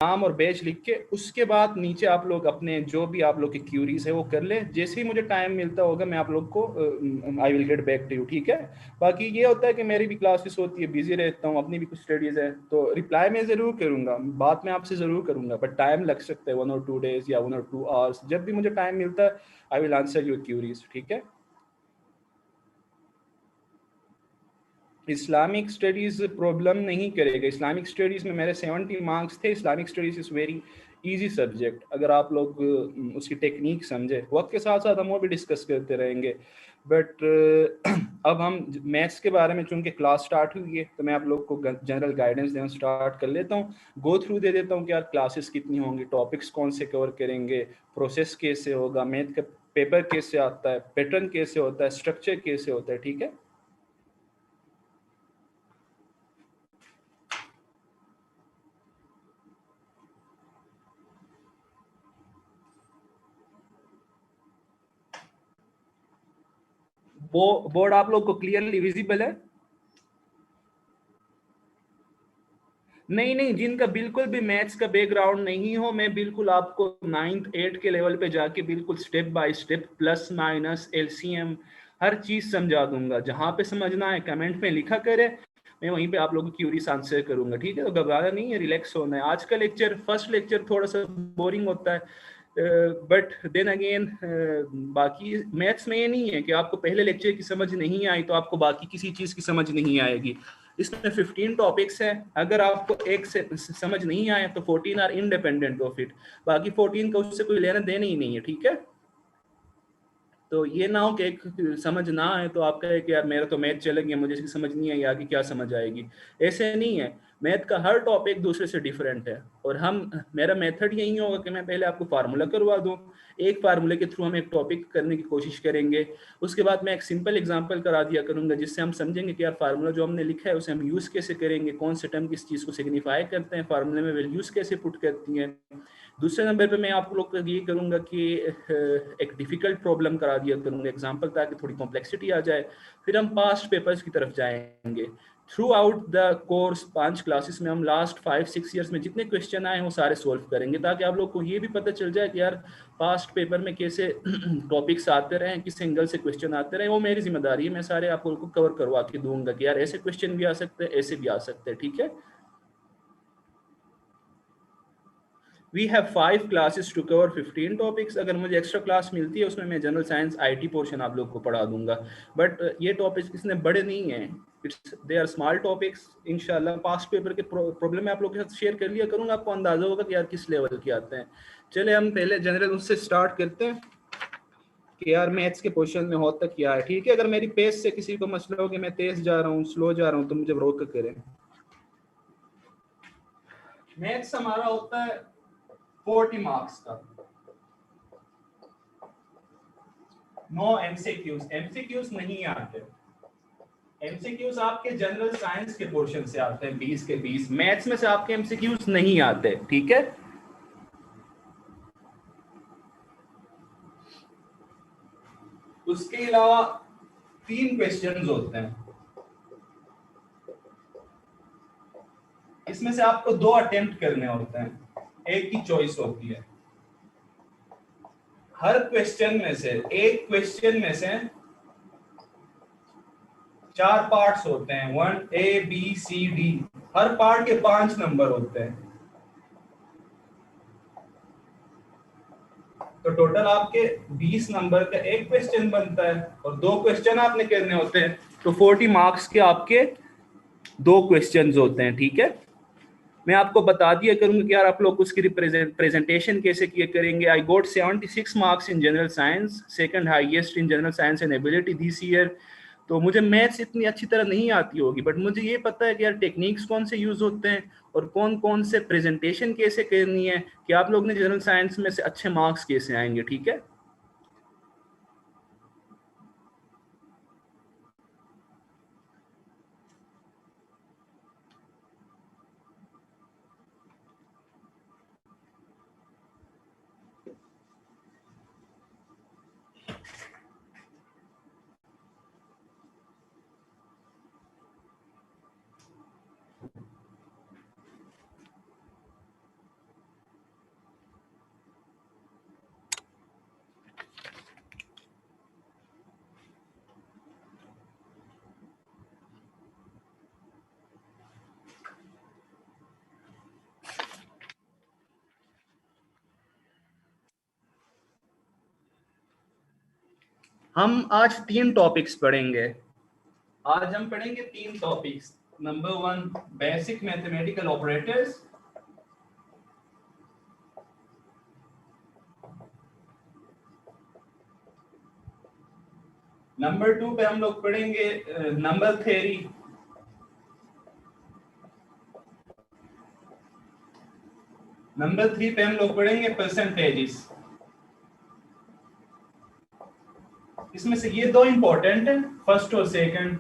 नाम और बैच लिख के उसके बाद नीचे आप लोग अपने जो भी आप लोग की क्यूरीज है वो कर ले। जैसे ही मुझे टाइम मिलता होगा मैं आप लोग को I will get back to you, ठीक है। बाकी ये होता है कि मेरी भी क्लासेस होती है, बिजी रहता हूँ, अपनी भी कुछ स्टडीज है, तो रिप्लाई मैं ज़रूर करूँगा, बात मैं आपसे ज़रूर करूँगा, बट टाइम लग सकता है 1 और 2 days या 1 और 2 hours। जब भी मुझे टाइम मिलता है I will answer your queries, ठीक है। इस्लामिक स्टडीज़ प्रॉब्लम नहीं करेगा। इस्लामिक स्टडीज़ में मेरे 70 मार्क्स थे। Islamic studies is very easy subject, अगर आप लोग उसकी टेक्निक समझे। वक्त के साथ साथ हम वो भी डिस्कस करते रहेंगे, बट अब हम मैथ्स के बारे में, चूंकि क्लास स्टार्ट हुई है तो मैं आप लोग को जनरल गाइडेंस देना स्टार्ट कर लेता हूँ। गो थ्रू दे देता हूँ कि यार क्लासेस कितनी होंगी, टॉपिक्स कौन से कवर करेंगे, प्रोसेस कैसे होगा, मैथ का पेपर कैसे आता है, पैटर्न कैसे होता है, स्ट्रक्चर कैसे होता है, ठीक है। वो बोर्ड आप लोग को क्लियरली विजिबल है? नहीं नहीं, जिनका बिल्कुल भी मैथ्स का बैकग्राउंड नहीं हो, मैं बिल्कुल आपको 9th 8th के लेवल पे जाके बिल्कुल step by step plus minus LCM हर चीज समझा दूंगा। जहां पे समझना है कमेंट में लिखा करे, मैं वहीं पे आप लोगों की क्यूरीज आंसर करूंगा, ठीक है। तो घबराना नहीं है, रिलैक्स होना है। आज का लेक्चर, फर्स्ट लेक्चर थोड़ा सा बोरिंग होता है, बट देन अगेन बाकी मैथ्स में ये नहीं है कि आपको पहले लेक्चर की समझ नहीं आई तो आपको बाकी किसी चीज़ की समझ नहीं आएगी। इसमें 15 टॉपिक्स हैं, अगर आपको एक से समझ नहीं आए तो 14 आर इंडिपेंडेंट ऑफ इट, बाकी 14 का उससे कोई लेना देना ही नहीं है, ठीक है। तो ये ना हो कि एक समझ ना आए तो आपका है कि यार मेरा तो मैथ चल गया, मुझे इसकी समझ नहीं आई, आगे क्या समझ आएगी। ऐसे नहीं है, मैथ का हर टॉपिक दूसरे से डिफरेंट है। और हम, मेरा मेथड यही होगा कि मैं पहले आपको फार्मूला करवा दूं, एक फार्मूले के थ्रू हम एक टॉपिक करने की कोशिश करेंगे। उसके बाद मैं एक सिंपल एग्जांपल करा दिया करूंगा, जिससे हम समझेंगे कि यार फार्मूला जो हमने लिखा है उसे हम यूज़ कैसे करेंगे, कौन से टर्म किस चीज़ को सिग्निफाई करते हैं, फार्मूले में वैल्यूज़ कैसे पुट करती हैं। दूसरे नंबर पे मैं आप लोग को ये करूंगा कि एक डिफिकल्ट प्रॉब्लम करा दिया करूंगा एग्जांपल, ताकि थोड़ी कॉम्प्लेक्सिटी आ जाए। फिर हम पास्ट पेपर्स की तरफ जाएंगे। Through out the course 5 classes में हम लास्ट 5-6 ईयर्स में जितने क्वेश्चन आए हैं वो सारे सोल्व करेंगे, ताकि आप लोग को ये भी पता चल जाए कि यार पास्ट पेपर में कैसे टॉपिक्स आते रहे, किस एंगल से क्वेश्चन आते रहे। वो मेरी जिम्मेदारी है, मैं सारे आप लोग को कवर करवा के दूंगा कि यार ऐसे क्वेश्चन भी आ सकते हैं, ऐसे भी आ सकते हैं, ठीक है। We have 5 classes to cover 15 topics. अगर मुझे एक्स्ट्रा क्लास मिलती है उसमें मैं जनरल साइंस आईटी पोर्शन आप लोग को पढ़ा दूंगा, बट ये टॉपिक्स इसने बड़े नहीं हैं, it's they are small topics. इंशाल्लाह पास्ट पेपर के प्रॉब्लम मैं आप लोगों के साथ शेयर कर लिया करूंगा, आपको अंदाजा होगा कि यार किस लेवल के आते हैं। चले हम पहले जनरल उससे स्टार्ट करते हैं कि यार मैथ्स के क्वेश्चन में होता क्या है, ठीक है। अगर मेरी पेस से किसी को मसला हो कि मैं तेज जा रहा हूँ, स्लो जा रहा हूँ, तो मुझे रोक करें। मैथ्स हमारा होता है 40 मार्क्स का। नो एमसीक्यूज, एमसीक्यूज नहीं आते। एमसीक्यूज आपके जनरल साइंस के पोर्शन से आते हैं, 20 के 20। मैथ्स में से आपके एमसीक्यूज नहीं आते, ठीक है। उसके अलावा 3 क्वेश्चंस होते हैं, इसमें से आपको 2 अटेम्प्ट करने होते हैं, एक की चॉइस होती है। हर क्वेश्चन में से, एक क्वेश्चन में से 4 पार्ट्स होते हैं, 1 A B C D। Her part के 5 नंबर होते हैं, तो टोटल आपके 20 नंबर का एक क्वेश्चन बनता है, और 2 क्वेश्चन आपने करने होते हैं, तो 40 मार्क्स के आपके 2 क्वेश्चंस होते हैं, ठीक है। मैं आपको बता दिया करूंगा कि यार आप लोग उसकी प्रेजेंटेशन कैसे किए करेंगे। आई गोट 76 marks in general science, second highest in general science and ability this year. तो मुझे मैथ्स इतनी अच्छी तरह नहीं आती होगी, बट मुझे ये पता है कि यार टेक्निक्स कौन से यूज होते हैं और कौन कौन से प्रेजेंटेशन कैसे करनी है, कि आप लोग ने जनरल साइंस में से अच्छे मार्क्स कैसे आएंगे, ठीक है। हम आज 3 टॉपिक्स पढ़ेंगे। आज हम पढ़ेंगे 3 topics. Number 1 basic mathematical operators, number 2 पे हम लोग पढ़ेंगे नंबर थ्योरी, नंबर 3 पे हम लोग पढ़ेंगे परसेंटेजेस। इसमें से ये 2 इंपॉर्टेंट है, फर्स्ट और सेकंड।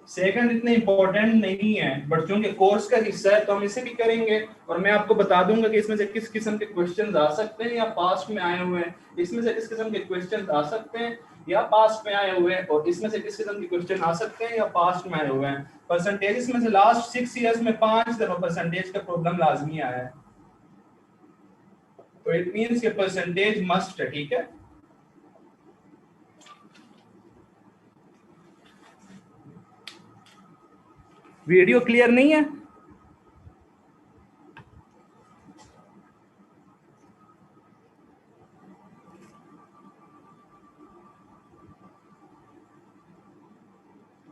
सेकंड इतने इंपॉर्टेंट नहीं है, बट चूंकि कोर्स का हिस्सा है तो हम इसे भी करेंगे। और मैं आपको बता दूंगा कि इसमें से किस किस्म के क्वेश्चंस आ सकते हैं या पास्ट में आए हुए हैं, इसमें से किस किस्म के क्वेश्चंस आ सकते हैं या पास्ट में आए हुए हैं, और इसमें से किस किस्म के क्वेश्चन आ सकते हैं या पास्ट में आए हुए हैं। परसेंटेजेस में से लास्ट 6 इयर्स में 5 दफा परसेंटेज का प्रॉब्लम लाजमी आया है, तो इट मींस कि परसेंटेज मस्ट है। ठीक है, वीडियो क्लियर नहीं है?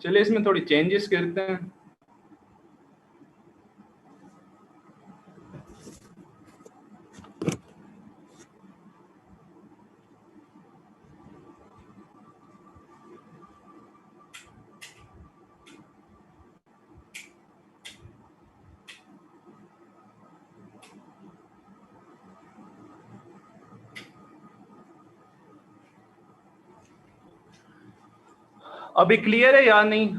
चलिए इसमें थोड़ी चेंजेस करते हैं। अभी क्लियर है या नहीं?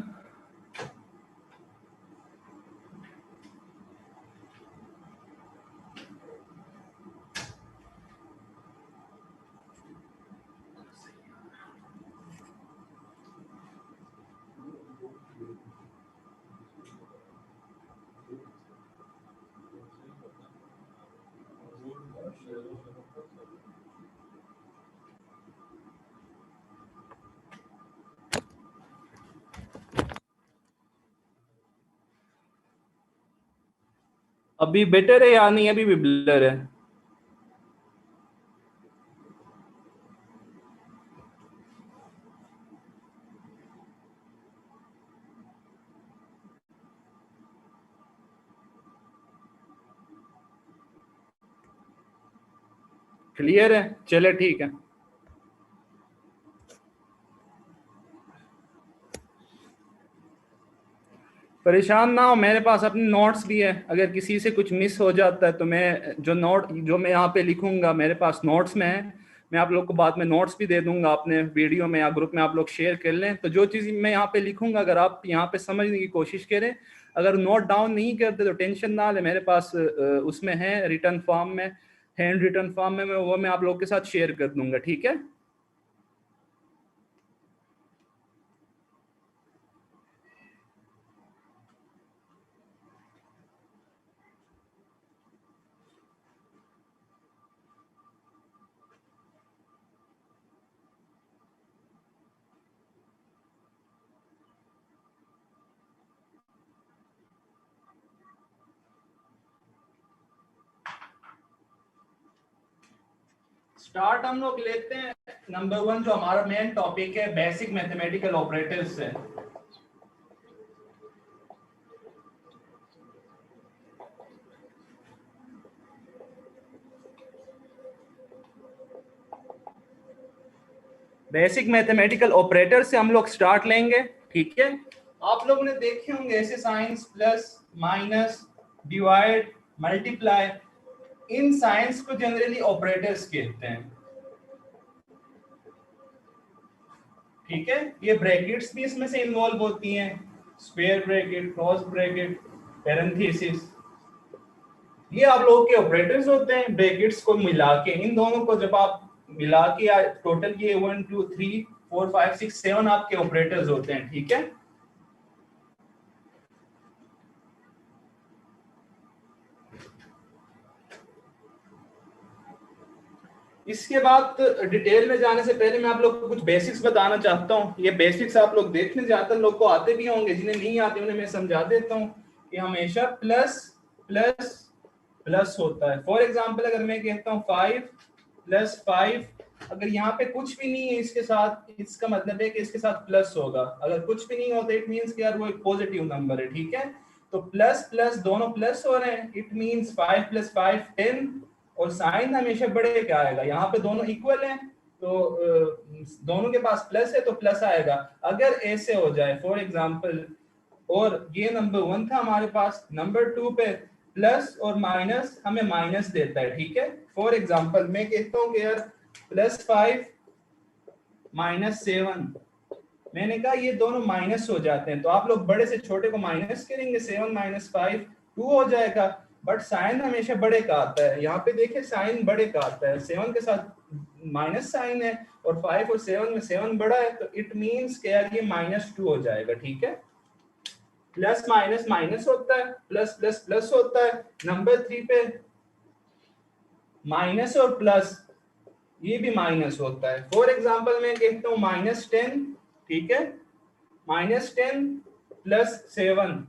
अभी बेटर है या नहीं? अभी भी ब्लर है? क्लियर है? चले ठीक है। परेशान ना हो, मेरे पास अपने नोट्स भी है। अगर किसी से कुछ मिस हो जाता है तो मैं जो मैं यहाँ पे लिखूंगा मेरे पास नोट्स में है, मैं आप लोग को बाद में नोट्स भी दे दूंगा। अपने वीडियो में या ग्रुप में आप लोग शेयर कर लें। तो जो चीज़ मैं यहाँ पे लिखूंगा अगर आप यहाँ पे समझने की कोशिश करें, अगर नोट डाउन नहीं करते तो टेंशन ना ले, मेरे पास उसमें है रिटर्न फॉर्म में, हैंड रिटर्न फॉर्म में, वो मैं आप लोग के साथ शेयर कर दूंगा। ठीक है, स्टार्ट हम लोग लेते हैं। नंबर 1 जो हमारा मेन टॉपिक है बेसिक मैथमेटिकल ऑपरेटर्स से। बेसिक मैथमेटिकल ऑपरेटर से हम लोग स्टार्ट लेंगे। ठीक है, आप लोगों ने देखे होंगे ऐसे science, plus, minus, divide, multiply, in science को जनरली ऑपरेटर्स कहते हैं। ठीक है, ये ब्रैकेट्स भी इसमें से इन्वॉल्व होती हैं, square bracket, cross bracket, parenthesis, ये आप लोगों के ऑपरेटर्स होते हैं। ब्रैकेट्स को मिला के, इन दोनों को जब आप मिला के या टोटल किए 1 2 3 4 5 6 7 आपके ऑपरेटर्स होते हैं। ठीक है, इसके बाद डिटेल में जाने से पहले मैं आप लोग को कुछ बेसिक्स बताना चाहता हूँ। ये बेसिक्स आप लोग देखने ज्यादातर लोग को आते भी होंगे, जिन्हें नहीं आते उन्हें मैं समझा देता हूँ कि हमेशा प्लस प्लस प्लस होता है। फॉर एग्जाम्पल अगर मैं कहता हूँ 5 + 5 अगर यहाँ पे कुछ भी नहीं है इसके साथ, इसका मतलब है कि इसके साथ प्लस होगा। अगर कुछ भी नहीं होता इट मींस कि यार वो एक पॉजिटिव नंबर है, ठीक है। तो प्लस प्लस दोनों प्लस हो रहे हैं, इट मींस 5 + 5 10, और साइन हमेशा बड़े का आएगा। यहाँ पे दोनों इक्वल हैं तो दोनों के पास प्लस है तो प्लस आएगा। अगर ऐसे हो जाए फॉर एग्जांपल, और ये नंबर 1 था हमारे पास, नंबर 2 पे प्लस और माइनस हमें माइनस देता है, ठीक है। फॉर एग्जांपल मैं कहता हूँ कि यार +5 -7, मैंने कहा ये दोनों माइनस हो जाते हैं तो आप लोग बड़े से छोटे को माइनस करेंगे, 7 - 5 2 हो जाएगा। बट साइन हमेशा बड़े का आता है, यहाँ पे देखिए साइन बड़े का आता है, 7 के साथ माइनस साइन है और 5 और 7 में 7 बड़ा है, तो इट मींस कि यार ये -2 हो जाएगा, ठीक है। प्लस माइनस माइनस होता है, प्लस प्लस प्लस होता है। नंबर 3 पे माइनस और प्लस ये भी माइनस होता है। फॉर एग्जांपल मैं कहता हूँ -10, ठीक है, -10 + 7,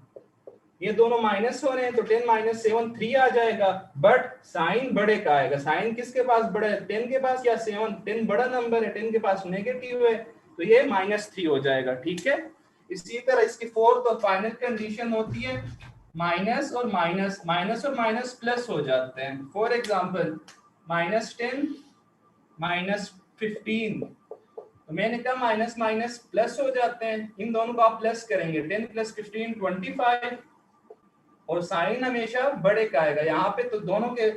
ये दोनों माइनस हो रहे हैं तो 10 - 7 3 आ जाएगा। बट साइन बड़े का आएगा, साइन किसके पास बड़ा है, 10 के पास या 7, 10 बड़ा नंबर है, 10 के पास नेगेटिव है तो ये -3 हो जाएगा, ठीक है। इसी तरह इसकी फोर्थ और फाइनल कंडीशन होती है माइनस और माइनस, माइनस और माइनस प्लस हो जाते हैं। फॉर एग्जांपल -10 -15, तो मैंने कहा माइनस माइनस प्लस हो जाते हैं, इन दोनों को आप प्लस करेंगे, 10 + 15 25, और साइन हमेशा बड़े का आएगा। यहाँ पे तो दोनों के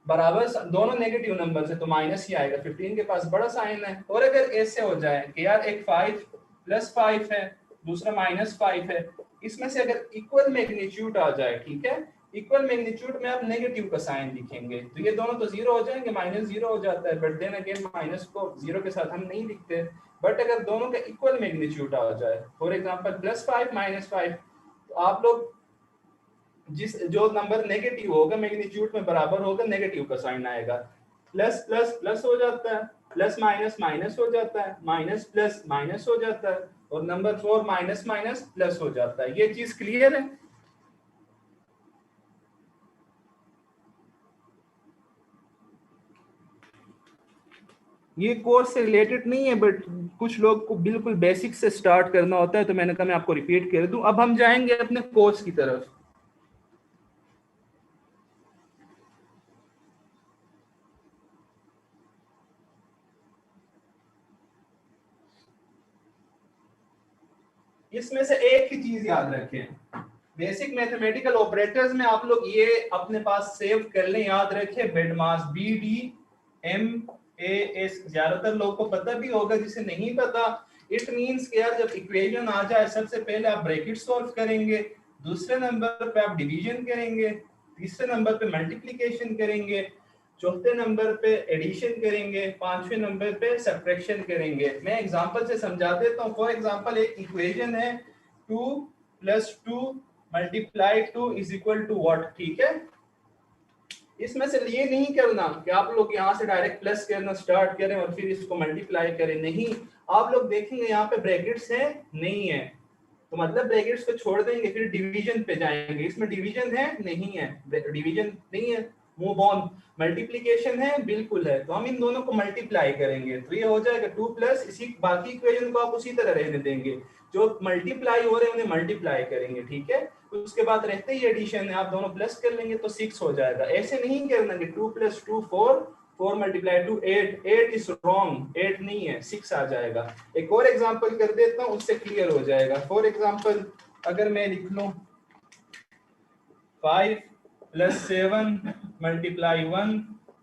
बराबर, दोनों नेगेटिव नंबर है तो माइनस ही आएगा, 15 के पास बड़ा साइन है। और अगर ऐसे हो जाए कि यार एक 5 + 5 है, दूसरा -5 है, इसमें से अगर इक्वल मैग्नीट्यूड आ जाए, ठीक है, इक्वल मैग्नीट्यूड में आप नेगेटिव का साइन लिखेंगे तो ये दोनों तो जीरो हो जाएंगे, -0 हो जाता है। बट देन अगेन माइनस को जीरो के साथ हम नहीं लिखते। बट अगर दोनों का इक्वल मैग्नीट्यूड आ जाए, फॉर एग्जांपल +5 -5, तो आप लोग जिस जो नंबर नेगेटिव होगा मैग्नीट्यूड में बराबर होगा, नेगेटिव का साइन आएगा। प्लस प्लस प्लस हो जाता है, प्लस माइनस माइनस हो जाता है, माइनस प्लस माइनस हो जाता है, और नंबर 4 माइनस माइनस प्लस हो जाता है। ये चीज क्लियर है? ये कोर्स से रिलेटेड नहीं है बट कुछ लोग को बिल्कुल बेसिक से स्टार्ट करना होता है तो मैंने कहा मैं आपको रिपीट कर दूं। अब हम जाएंगे अपने कोर्स की तरफ। इसमें से एक ही चीज याद रखें, बेसिक मैथमेटिकल ऑपरेटर्स में आप लोग ये अपने पास सेव कर लें, याद रखें BEDMAS, BDMAS। ज्यादातर लोग को पता भी होगा, जिसे नहीं पता इट मींस कि यार जब इक्वेशन आ जाए सबसे पहले आप ब्रैकेट सॉल्व करेंगे, दूसरे नंबर पे आप डिवीजन करेंगे, तीसरे नंबर पे मल्टीप्लिकेशन करेंगे, चौथे नंबर पे एडिशन करेंगे, पांचवें नंबर पे सब्ट्रैक्शन करेंगे। मैं एग्जांपल से समझा देता हूँ। फॉर एग्जांपल एक इक्वेशन है 2 + 2 × 2 = व्हाट, ठीक है। इसमें से ये नहीं करना कि आप लोग यहाँ से डायरेक्ट प्लस करना स्टार्ट करें और फिर इसको मल्टीप्लाई करें, नहीं। आप लोग देखेंगे यहाँ पे ब्रैकेट्स है, नहीं है, तो मतलब ब्रैकेट्स को छोड़ देंगे, फिर डिवीजन पे जाएंगे, इसमें डिवीजन है, नहीं है, डिवीजन नहीं है, मूव ऑन। मल्टीप्लिकेशन है, बिल्कुल है, तो हम इन दोनों को मल्टीप्लाई करेंगे तो ये हो जाएगा 2 प्लस, इसी बाकी इक्वेशन को आप उसी तरह रहने देंगे, जो मल्टीप्लाई हो रहे हैं उन्हें मल्टीप्लाई करेंगे, ठीक है। उसके बाद रहते ही एडिशन है, आप दोनों प्लस कर लेंगे तो 6 हो जाएगा। ऐसे नहीं करना कि 2 + 2 4, 4 × 2 8, 8 इज रॉन्ग, 8 नहीं है, 6 आ जाएगा। एक और एग्जांपल कर देता हूं, उससे क्लियर हो जाएगा। फॉर एग्जांपल अगर मैं लिख लूं 5 + 7 ×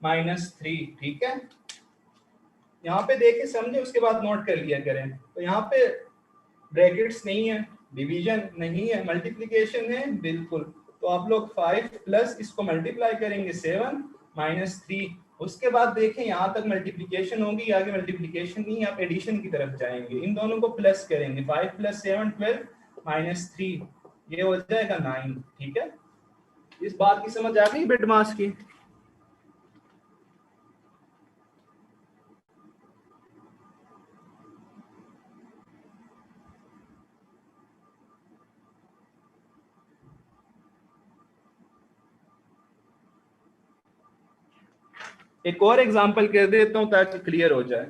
1 - 3, ठीक है। यहाँ पे देखे समझे, उसके बाद नोट कर लिया करें। तो यहाँ पे ब्रैकेट्स नहीं है, डिवीजन नहीं है, मल्टीप्लिकेशन है, बिल्कुल। तो आप लोग 5 प्लस इसको मल्टीप्लाई करेंगे 7 - 3, उसके बाद देखें यहाँ तक मल्टीप्लिकेशन होगी, आगे मल्टीप्लिकेशन नहीं, आप एडिशन की तरफ जाएंगे, इन दोनों को प्लस करेंगे, 5 + 7 12 - 3, ये हो जाएगा 9, ठीक है। इस बात की समझ आ गई BEDMAS की? एक और एग्जांपल कर देता हूं ताकि क्लियर हो जाए।